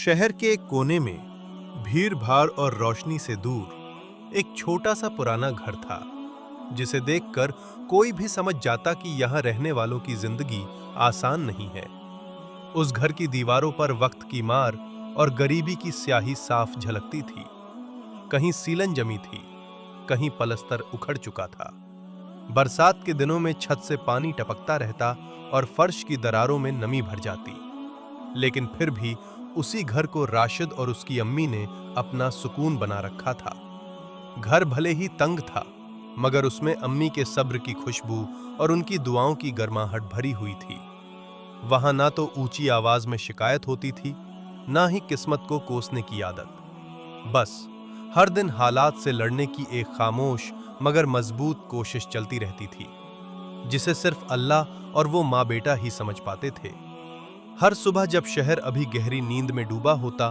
शहर के एक कोने में भीड़ भाड़ और रोशनी से दूर एक छोटा सा पुराना घर था, जिसे देखकर कोई भी समझ जाता कि यहाँ रहने वालों की जिंदगी आसान नहीं है। उस घर की दीवारों पर वक्त की मार और गरीबी की स्याही साफ झलकती थी। कहीं सीलन जमी थी, कहीं पलस्तर उखड़ चुका था। बरसात के दिनों में छत से पानी टपकता रहता और फर्श की दरारों में नमी भर जाती। लेकिन फिर भी उसी घर को राशिद और उसकी अम्मी ने अपना सुकून बना रखा था। घर भले ही तंग था, मगर उसमें अम्मी के सब्र की खुशबू और उनकी दुआओं की गर्माहट भरी हुई थी। वहां ना तो ऊंची आवाज में शिकायत होती थी, ना ही किस्मत को कोसने की आदत। बस हर दिन हालात से लड़ने की एक खामोश मगर मजबूत कोशिश चलती रहती थी, जिसे सिर्फ अल्लाह और वो माँ बेटा ही समझ पाते थे। हर सुबह जब शहर अभी गहरी नींद में डूबा होता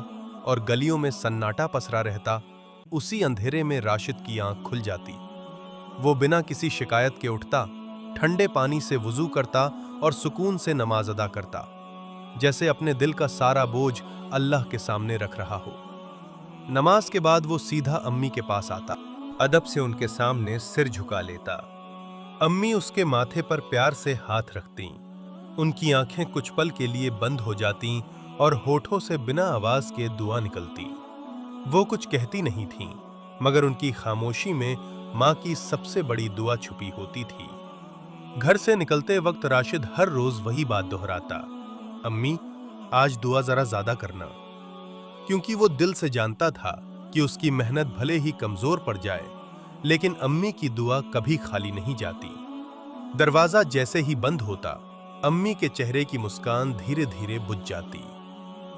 और गलियों में सन्नाटा पसरा रहता, उसी अंधेरे में राशिद की आंख खुल जाती। वो बिना किसी शिकायत के उठता, ठंडे पानी से वुजू करता और सुकून से नमाज अदा करता, जैसे अपने दिल का सारा बोझ अल्लाह के सामने रख रहा हो। नमाज के बाद वो सीधा अम्मी के पास आता, अदब से उनके सामने सिर झुका लेता। अम्मी उसके माथे पर प्यार से हाथ रखतीं। उनकी आंखें कुछ पल के लिए बंद हो जातीं और होठों से बिना आवाज के दुआ निकलती। वो कुछ कहती नहीं थीं, मगर उनकी खामोशी में माँ की सबसे बड़ी दुआ छुपी होती थी। घर से निकलते वक्त राशिद हर रोज वही बात दोहराता, अम्मी आज दुआ जरा ज्यादा करना, क्योंकि वो दिल से जानता था कि उसकी मेहनत भले ही कमजोर पड़ जाए, लेकिन अम्मी की दुआ कभी खाली नहीं जाती। दरवाजा जैसे ही बंद होता, अम्मी के चेहरे की मुस्कान धीरे धीरे बुझ जाती।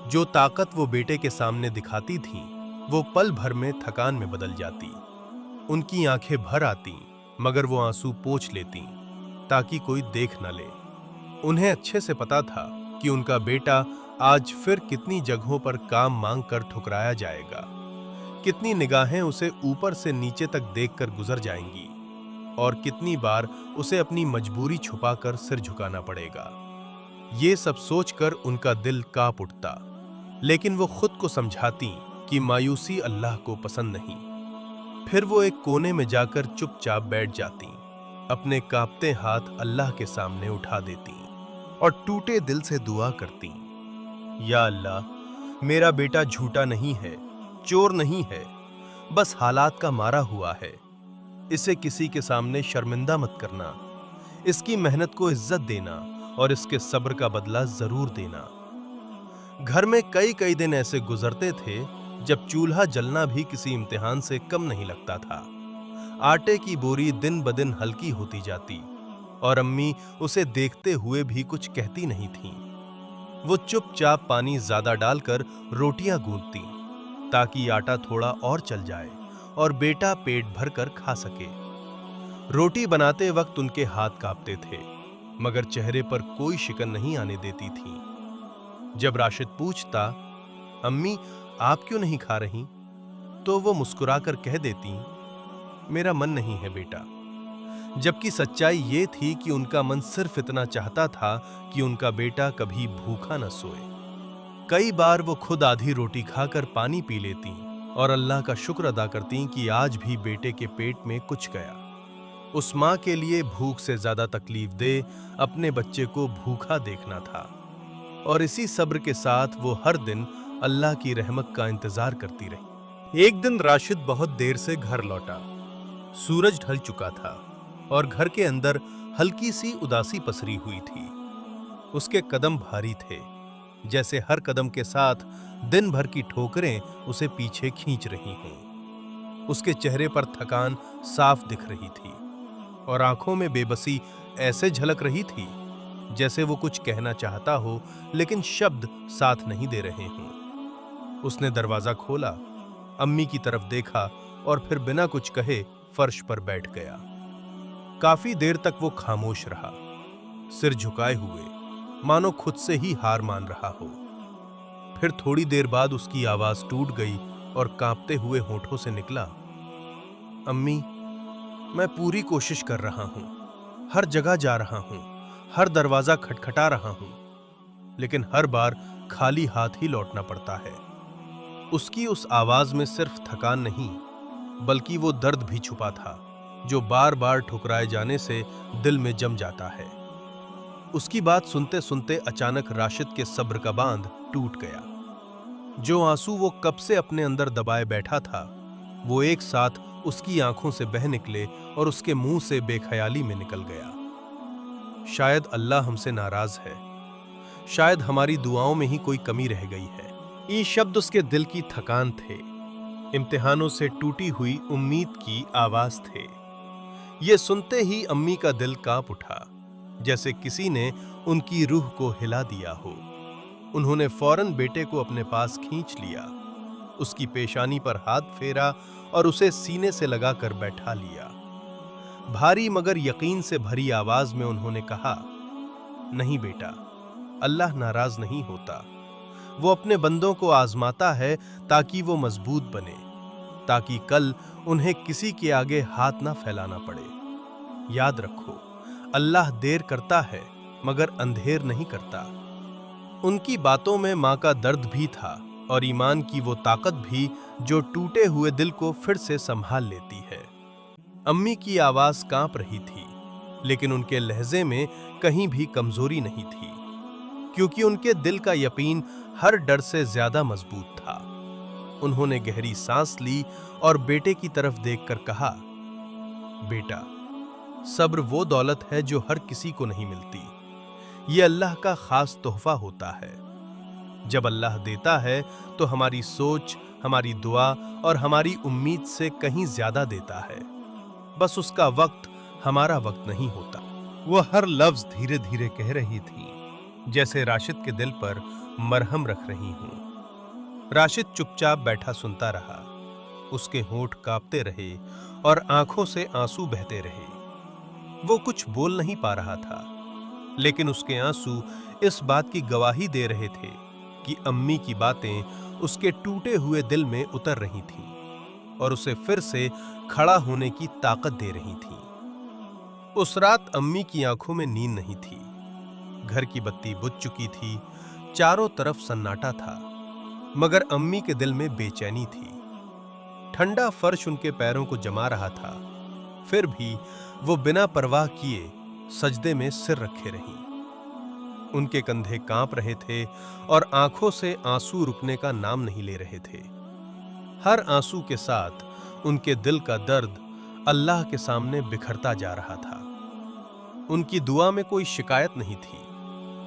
जो ताकत वो बेटे के सामने दिखाती थी, वो पल भर में थकान में बदल जाती। उनकी आंखें भर आती, मगर वो आंसू पोंछ लेती ताकि कोई देख न ले। उन्हें अच्छे से पता था कि उनका बेटा आज फिर कितनी जगहों पर काम मांग कर ठुकराया जाएगा, कितनी निगाहें उसे ऊपर से नीचे तक देखकर गुजर जाएंगी और कितनी बार उसे अपनी मजबूरी छुपाकर सिर झुकाना पड़ेगा। ये सब सोचकर उनका दिल कांप उठता, लेकिन वो खुद को समझाती कि मायूसी अल्लाह को पसंद नहीं। फिर वो एक कोने में जाकर चुपचाप बैठ जाती, अपने कांपते हाथ अल्लाह के सामने उठा देती और टूटे दिल से दुआ करती, या अल्लाह, मेरा बेटा झूठा नहीं है, चोर नहीं है, बस हालात का मारा हुआ है। इसे किसी के सामने शर्मिंदा मत करना, इसकी मेहनत को इज्जत देना और इसके सब्र का बदला जरूर देना। घर में कई कई दिन ऐसे गुजरते थे जब चूल्हा जलना भी किसी इम्तिहान से कम नहीं लगता था। आटे की बोरी दिन ब दिन हल्की होती जाती और अम्मी उसे देखते हुए भी कुछ कहती नहीं थीं। वो चुपचाप पानी ज्यादा डालकर रोटियां गूंथती ताकि आटा थोड़ा और चल जाए और बेटा पेट भरकर खा सके। रोटी बनाते वक्त उनके हाथ कांपते थे, मगर चेहरे पर कोई शिकन नहीं आने देती थीं। जब राशिद पूछता, अम्मी आप क्यों नहीं खा रही, तो वो मुस्कुराकर कह देती, मेरा मन नहीं है बेटा। जबकि सच्चाई ये थी कि उनका मन सिर्फ इतना चाहता था कि उनका बेटा कभी भूखा न सोए। कई बार वो खुद आधी रोटी खाकर पानी पी लेती और अल्लाह का शुक्र अदा करती कि आज भी बेटे के पेट में कुछ गया। उस माँ के लिए भूख से ज्यादा तकलीफ दे अपने बच्चे को भूखा देखना था, और इसी सब्र के साथ वो हर दिन अल्लाह की रहमत का इंतजार करती रही। एक दिन राशिद बहुत देर से घर लौटा। सूरज ढल चुका था और घर के अंदर हल्की सी उदासी पसरी हुई थी। उसके कदम भारी थे, जैसे हर कदम के साथ दिन भर की ठोकरें उसे पीछे खींच रही हों। उसके चेहरे पर थकान साफ दिख रही थी और आंखों में बेबसी ऐसे झलक रही थी जैसे वो कुछ कहना चाहता हो, लेकिन शब्द साथ नहीं दे रहे हों। उसने दरवाजा खोला, अम्मी की तरफ देखा और फिर बिना कुछ कहे फर्श पर बैठ गया। काफी देर तक वो खामोश रहा, सिर झुकाए हुए, मानो खुद से ही हार मान रहा हो। फिर थोड़ी देर बाद उसकी आवाज टूट गई और कांपते हुए होठों से निकला, अम्मी मैं पूरी कोशिश कर रहा हूं, हर जगह जा रहा हूं, हर दरवाजा खटखटा रहा हूं, लेकिन हर बार खाली हाथ ही लौटना पड़ता है। उसकी उस आवाज में सिर्फ थकान नहीं, बल्कि वो दर्द भी छुपा था, जो बार बार ठुकराए जाने से दिल में जम जाता है। उसकी बात सुनते सुनते अचानक राशिद के सब्र का बांध टूट गया। जो आंसू वो कब से अपने अंदर दबाए बैठा था, वो एक साथ उसकी आंखों से बह निकले और उसके मुंह से बेख्याली में निकल गया। शायद अल्लाह हमसे नाराज है, शायद हमारी दुआओं में ही कोई कमी रह गई है। ये शब्द उसके दिल की थकान थे, इम्तिहानों से टूटी हुई उम्मीद की आवाज थे। ये सुनते ही अम्मी का दिल कांप उठा, जैसे किसी ने उनकी रूह को हिला दिया हो। उन्होंने फौरन बेटे को अपने पास खींच लिया, उसकी पेशानी पर हाथ फेरा और उसे सीने से लगाकर बैठा लिया। भारी मगर यकीन से भरी आवाज में उन्होंने कहा, नहीं बेटा, अल्लाह नाराज नहीं होता। वो अपने बंदों को आजमाता है ताकि वो मजबूत बने, ताकि कल उन्हें किसी के आगे हाथ ना फैलाना पड़े। याद रखो, अल्लाह देर करता है मगर अंधेर नहीं करता। उनकी बातों में मां का दर्द भी था और ईमान की वो ताकत भी जो टूटे हुए दिल को फिर से संभाल लेती है। अम्मी की आवाज कांप रही थी, लेकिन उनके लहजे में कहीं भी कमजोरी नहीं थी, क्योंकि उनके दिल का यकीन हर डर से ज्यादा मजबूत था। उन्होंने गहरी सांस ली और बेटे की तरफ देखकर कहा, बेटा, सब्र वो दौलत है जो हर किसी को नहीं मिलती। ये अल्लाह का खास तोहफा होता है। जब अल्लाह देता है तो हमारी सोच, हमारी दुआ और हमारी उम्मीद से कहीं ज्यादा देता है। बस उसका वक्त हमारा वक्त नहीं होता। वो हर लफ्ज धीरे धीरे कह रही थी, जैसे राशिद के दिल पर मरहम रख रही हूं। राशिद चुपचाप बैठा सुनता रहा। उसके होंठ कांपते रहे और आंखों से आंसू बहते रहे। वो कुछ बोल नहीं पा रहा था, लेकिन उसके आंसू इस बात की गवाही दे रहे थे कि अम्मी की बातें उसके टूटे हुए दिल में उतर रही थीं और उसे फिर से खड़ा होने की ताकत दे रही थीं। उस रात अम्मी की आंखों में नींद नहीं थी। घर की बत्ती बुझ चुकी थी, चारों तरफ सन्नाटा था, मगर अम्मी के दिल में बेचैनी थी। ठंडा फर्श उनके पैरों को जमा रहा था, फिर भी वो बिना परवाह किए सजदे में सिर रखे रहीं। उनके कंधे कांप रहे थे और आंखों से आंसू रुकने का नाम नहीं ले रहे थे। हर आंसू के साथ उनके दिल का दर्द अल्लाह के सामने बिखरता जा रहा था। उनकी दुआ में कोई शिकायत नहीं थी,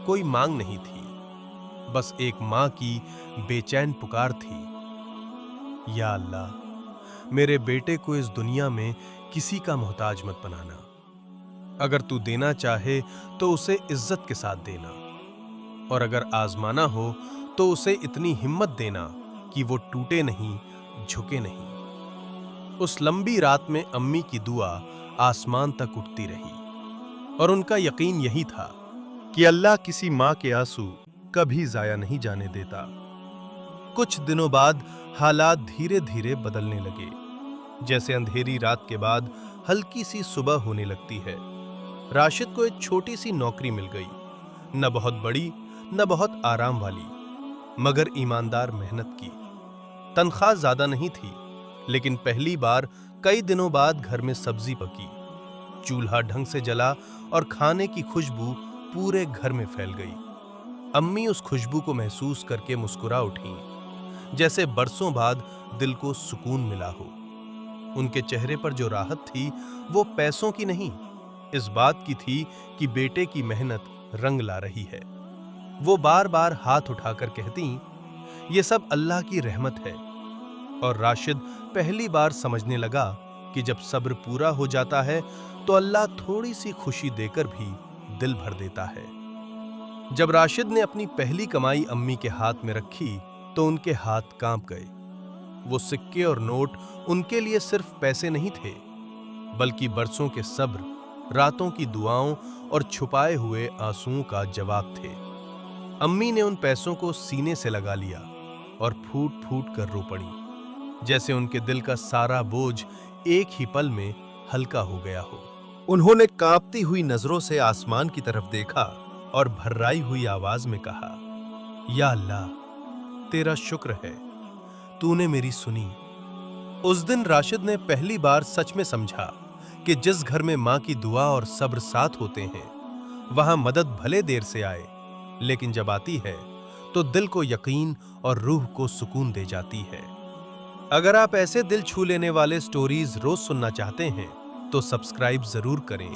कोई मांग नहीं थी, बस एक मां की बेचैन पुकार थी, या अल्लाह, मेरे बेटे को इस दुनिया में किसी का मोहताज मत बनाना। अगर तू देना चाहे तो उसे इज्जत के साथ देना, और अगर आजमाना हो तो उसे इतनी हिम्मत देना कि वो टूटे नहीं, झुके नहीं। उस लंबी रात में अम्मी की दुआ आसमान तक उठती रही और उनका यकीन यही था कि अल्लाह किसी मां के आंसू कभी जाया नहीं जाने देता। कुछ दिनों बाद हालात धीरे धीरे बदलने लगे, जैसे अंधेरी रात के बाद हल्की सी सुबह होने लगती है। राशिद को एक छोटी सी नौकरी मिल गई, न बहुत बड़ी न बहुत आराम वाली, मगर ईमानदार मेहनत की। तनख्वाह ज्यादा नहीं थी, लेकिन पहली बार कई दिनों बाद घर में सब्जी पकी, चूल्हा ढंग से जला और खाने की खुशबू पूरे घर में फैल गई। अम्मी उस खुशबू को महसूस करके मुस्कुरा उठी, जैसे बरसों बाद दिल को सुकून मिला हो। उनके चेहरे पर जो राहत थी वो पैसों की नहीं, इस बात की थी कि बेटे की मेहनत रंग ला रही है। वो बार बार हाथ उठाकर कहती, ये सब अल्लाह की रहमत है। और राशिद पहली बार समझने लगा कि जब सब्र पूरा हो जाता है तो अल्लाह थोड़ी सी खुशी देकर भी दिल भर देता है। जब राशिद ने अपनी पहली कमाई अम्मी के हाथ में रखी तो उनके हाथ कांप गए। वो सिक्के और नोट उनके लिए सिर्फ पैसे नहीं थे, बल्कि बरसों के सब्र, रातों की दुआओं और छुपाए हुए आंसुओं का जवाब थे। अम्मी ने उन पैसों को सीने से लगा लिया और फूट फूट कर रो पड़ी, जैसे उनके दिल का सारा बोझ एक ही पल में हल्का हो गया हो। उन्होंने कांपती हुई नजरों से आसमान की तरफ देखा और भर्राई हुई आवाज में कहा, या अल्लाह, तेरा शुक्र है, तूने मेरी सुनी। उस दिन राशिद ने पहली बार सच में समझा कि जिस घर में मां की दुआ और सब्र साथ होते हैं, वहां मदद भले देर से आए, लेकिन जब आती है तो दिल को यकीन और रूह को सुकून दे जाती है। अगर आप ऐसे दिल छू लेने वाले स्टोरीज रोज सुनना चाहते हैं तो सब्सक्राइब जरूर करें।